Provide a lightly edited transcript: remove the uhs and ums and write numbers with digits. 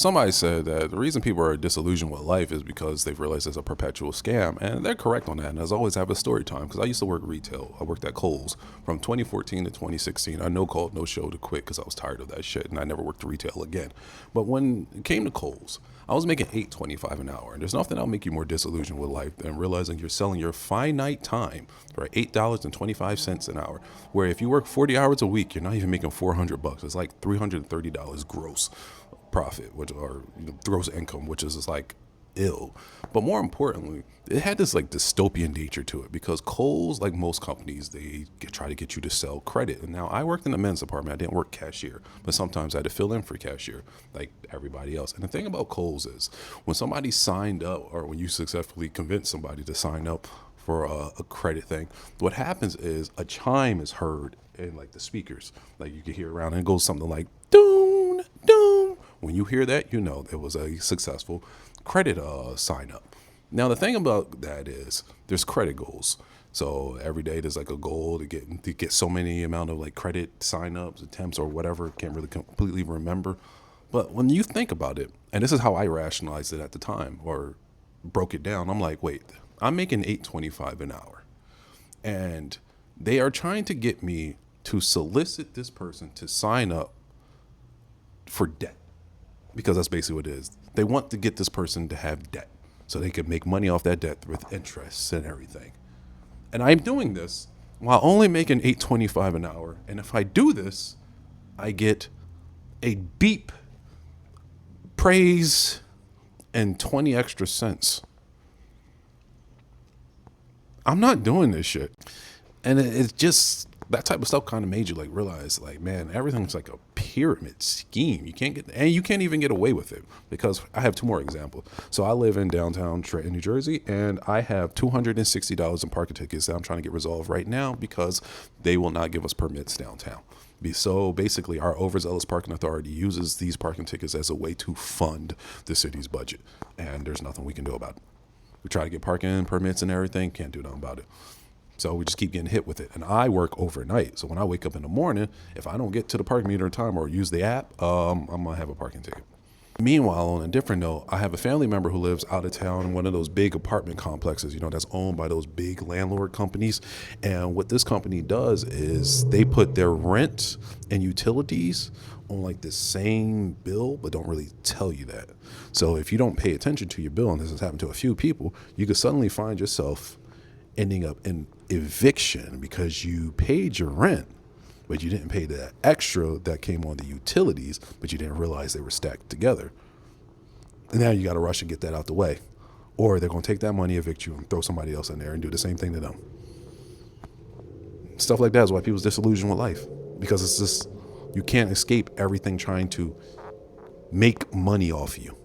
Somebody said that the reason people are disillusioned with life is because they've realized it's a perpetual scam, and they're correct on that. And as always, I have a story time because I used to work retail. I worked at Kohl's from 2014 to 2016. I no called, no show to quit because I was tired of that shit, and I never worked retail again. But when it came to Kohl's, I was making $8.25 an hour, and there's nothing that'll make you more disillusioned with life than realizing you're selling your finite time for $8.25 an hour. Where if you work 40 hours a week, you're not even making $400. It's like $330 gross profit, which or gross income, which is like ill. But more importantly, it had this like dystopian nature to it because Kohl's, like most companies, try to get you to sell credit. And now I worked in the men's department. I didn't work cashier, but sometimes I had to fill in for cashier like everybody else. And the thing about Kohl's is when somebody signed up or when you successfully convince somebody to sign up for a credit thing, what happens is a chime is heard in like the speakers, like you can hear around, and it goes something like doon doon. When you hear that, you know it was a successful credit sign up. Now the thing about that is there's credit goals. So every day there's like a goal to get so many amount of like credit sign ups, attempts, or whatever. Can't really completely remember. But when you think about it, and this is how I rationalized it at the time or broke it down, I'm like, wait, I'm making $8.25 an hour, and they are trying to get me to solicit this person to sign up for debt, because that's basically what it is. They want to get this person to have debt so they can make money off that debt with interest and everything. And I'm doing this while only making $8.25 an hour. And if I do this, I get a beep, praise, and 20 extra cents. I'm not doing this shit. And it's just that type of stuff kind of made you like realize, like, man, everything's like a pyramid scheme. You can't even get away with it, because I have two more examples. So I live in downtown Trenton, New Jersey, and I have $260 in parking tickets that I'm trying to get resolved right now because they will not give us permits downtown. So basically, our overzealous parking authority uses these parking tickets as a way to fund the city's budget, and there's nothing we can do about it. We try to get parking permits and everything, can't do nothing about it. So we just keep getting hit with it. And I work overnight. So when I wake up in the morning, if I don't get to the parking meter in time or use the app, I'm going to have a parking ticket. Meanwhile, on a different note, I have a family member who lives out of town in one of those big apartment complexes, that's owned by those big landlord companies. And what this company does is they put their rent and utilities on like the same bill, but don't really tell you that. So if you don't pay attention to your bill, and this has happened to a few people, you could suddenly find yourself ending up in eviction because you paid your rent, but you didn't pay the extra that came on the utilities, but you didn't realize they were stacked together. And now you got to rush and get that out the way, or they're going to take that money, evict you, and throw somebody else in there and do the same thing to them. Stuff like that is why people's disillusioned with life, because it's just, you can't escape everything trying to make money off you.